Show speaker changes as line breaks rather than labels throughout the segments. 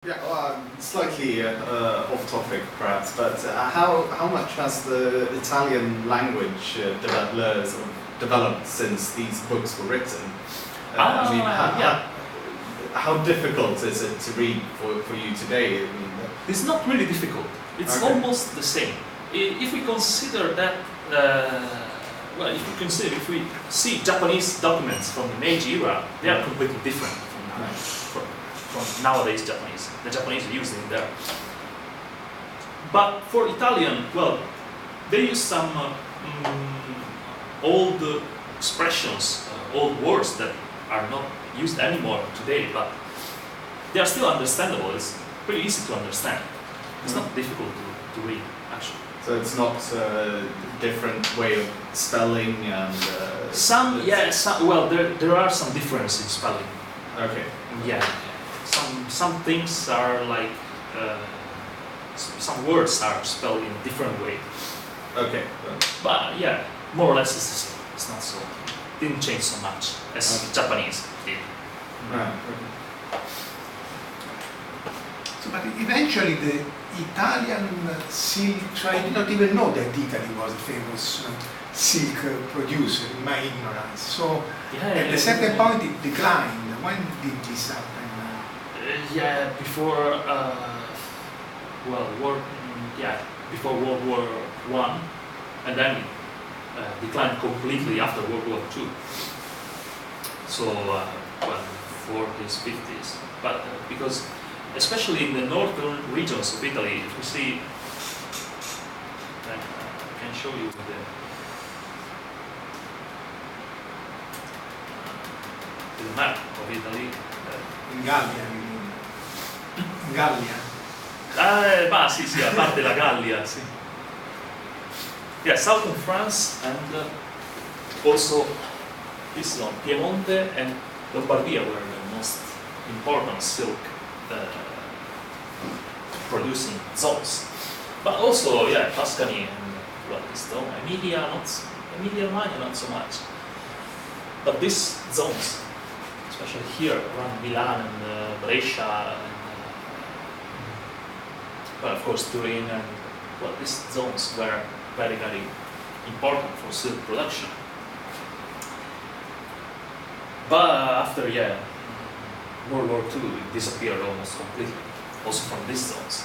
Yeah, well, slightly off topic perhaps, but how much has the Italian language developed since these books were written? How difficult is it to read for you today? I mean,
it's not really difficult. It's almost the same. If we consider that, if we see Japanese documents from the Meiji era, they are completely different from nowadays Japanese. The Japanese are used in there. But for Italian, well, they use some old expressions, old words that are not used anymore today, but they are still understandable. It's pretty easy to understand. It's not difficult to read, actually.
So it's not a different way of spelling and...
there are some differences in spelling.
Okay.
Yeah. Some things are like, some words are spelled in a different way.
Okay.
But yeah, more or less it's the same. It's not so, didn't change so much as Japanese did.
Right.
So, but eventually the Italian silk, so I did not even know that Italy was a famous silk producer in my ignorance. So at a certain point it declined. When did this happen?
Before before World War I, and then declined completely after World War II. So 40s, 50s. But because especially in the northern regions of Italy, if we see, I can show you the map of Italy.
In Gallia, I mean. In Gallia.
Sì, a parte la Gallia, sì. Yeah, southern France and also this one, Piemonte and Lombardia were the most important silk producing zones. But also, Tuscany and this zone, Emilia-Romagna not so much. But these zones, especially here around Milan and Brescia, and, of course Turin, and these zones were very, very important for silk production. But after World War II, it disappeared almost completely, also from these zones.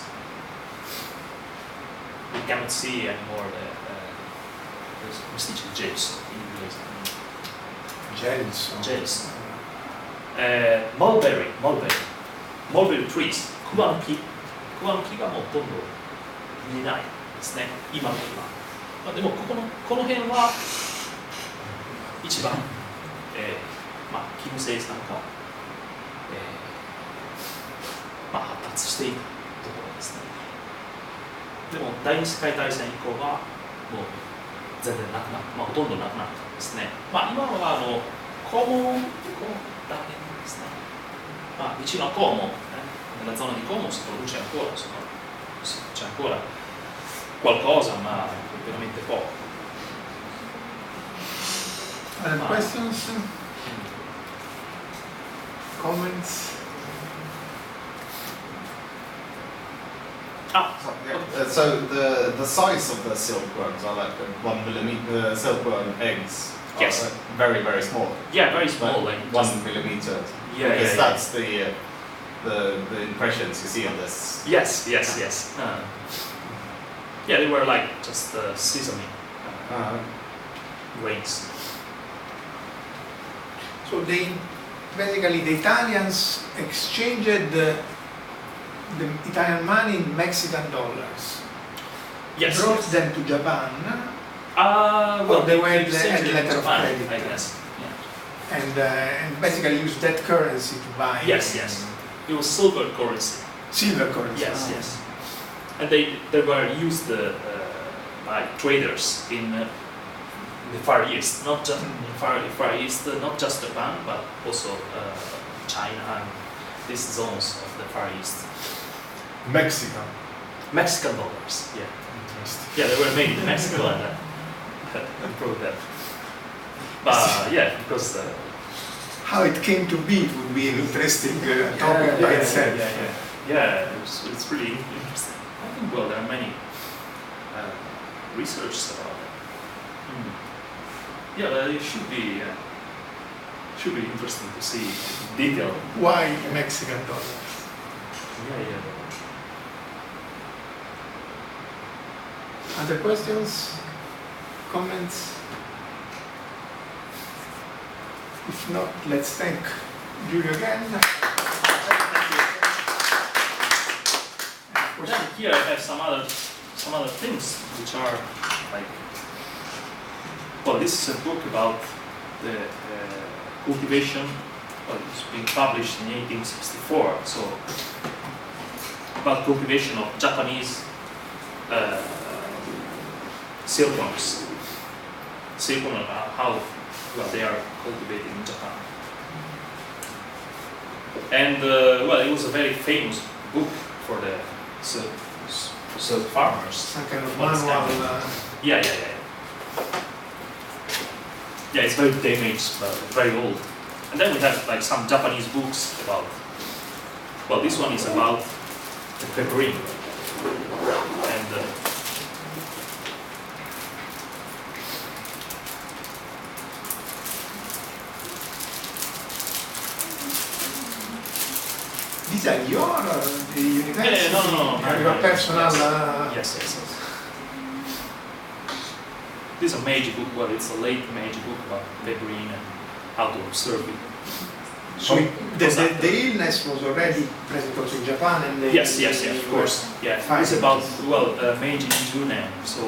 We cannot see anymore the gelso in English. Gelso. Mulberry trees. クワの木がもうほとんど見えないですね、今の今。でもこの辺は一番、金星さんが、発達しているところですね。でも第二次世界大戦以降はもう全然なくなった、ほとんどなくなったんですね。今は肛門だけですね。vicino a Como, nella zona di Como si produce ancora, c'è ancora qualcosa, ma veramente poco.
Other questions? Comments?
So the size of the silkworms are like 1 millimeter silkworm eggs.
Yes.
Very, very small.
Yeah, very small.
Like 1 millimeter.
Because
that's the impressions you see on this.
Yes. They were like just sesame grains.
So basically the Italians exchanged the Italian money in Mexican dollars.
Yes.
Brought them to Japan.
They
were
had
letter of credit,
I guess. Yeah.
And basically used that currency to buy.
Yes. It was silver currency.
Silver currency.
Yes. And they were used by traders in the Far East, not just in Far East, not just Japan, but also China and these zones of the Far East. Mexican dollars. Yeah.
Interesting.
Yeah, they were made in Mexico and improved that. But because
how it came to be would be an interesting topic by itself.
Yeah, it's really interesting. I think, well, there are many research about it. Yeah, but it should be interesting to see in detail.
Why Mexican dollars?
Yeah.
Other questions? Comments? If not, let's thank Giulio again.
Then here I have some other things which are like, well, this is a book about the cultivation. Well, it's being published in 1864. So about cultivation of Japanese silkworms. Silkworms, how well they are cultivated in Japan. And well, it was a very famous book for the silk farmers.
Some kind of
Well, it's
manual.
kind of- Yeah. Yeah, it's very damaged, but very old. And then we have like some Japanese books about. Well, this one is about the peperine, and
These are your the university?
no.
Your personal.
Yes. This is a Meiji book. Well, it's a late Meiji book about peperine and how to observe it.
So the illness was already present also in Japan, and
Yes, of course. Yeah, it's about Meiji June, so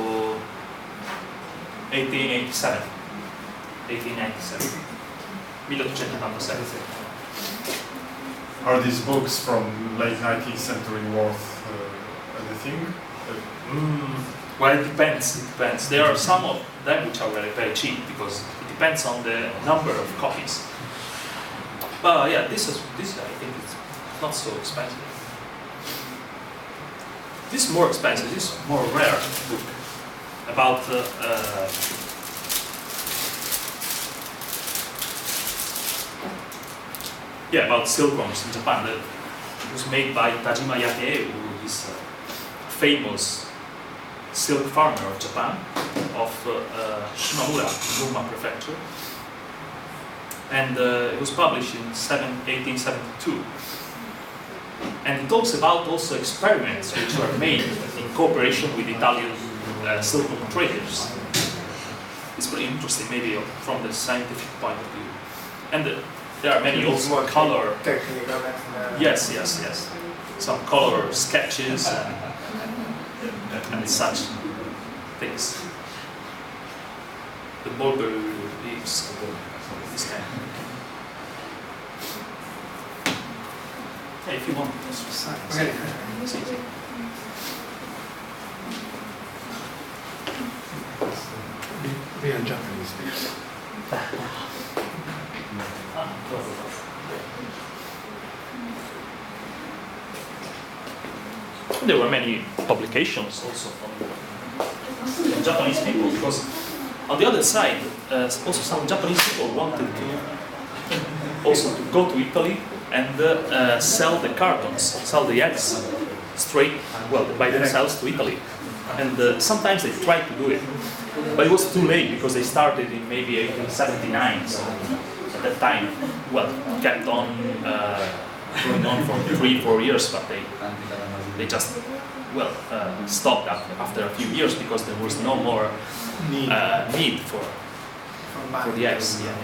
1887. 1887.
Are these books from late 19th century worth anything?
Well, it depends. There are some of them which are very, very cheap because it depends on the number of copies. But yeah, this I think it's not so expensive. This is more expensive. This is more rare book about about silkworms in Japan. It was made by Tajima Yake, who is a famous silk farmer of Japan, of Shimamura, Gunma Prefecture. And it was published in 1872. And it talks about also experiments which were made in cooperation with Italian silkworm traders. It's pretty interesting, maybe from the scientific point of view. And there are many also color.
Technical.
Yes. Some color sketches and such things. The mulberry leaves, this kind. Yeah, if you want, see.
Real Japanese.
There were many publications also from Japanese people, because on the other side, also some Japanese people wanted to also to go to Italy and sell the cartons, sell the eggs straight, by themselves to Italy. And sometimes they tried to do it, but it was too late because they started in maybe 1879. So at that time, kept on going on for 3-4 years, but they just stopped after a few years because there was no more need for the eggs. Yeah.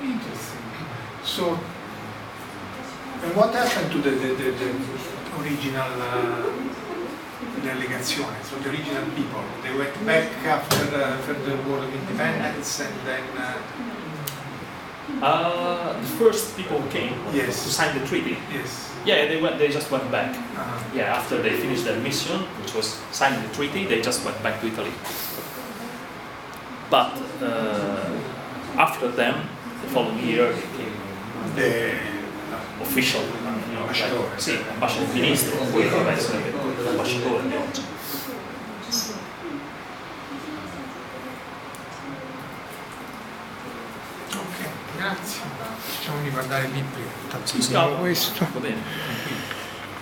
Interesting. So, and what happened to the original delegation? So the original people, they went back after the War of Independence, and then.
The first people came to sign the treaty.
Yes.
Yeah, they just went back.
Uh-huh.
Yeah, after they finished their mission, which was signing the treaty, they just went back to Italy. But after them, the following year, they came
The
official,
ambasciatore.
Sì, ambasciatore ministro, poi vabbè, sarebbe ambasciatore di oggi.
Ok, grazie. Ci facciamo fammi guardare il libro, tanto
Sì, sì,
segno
no,
questo.
va bene, tranquillo.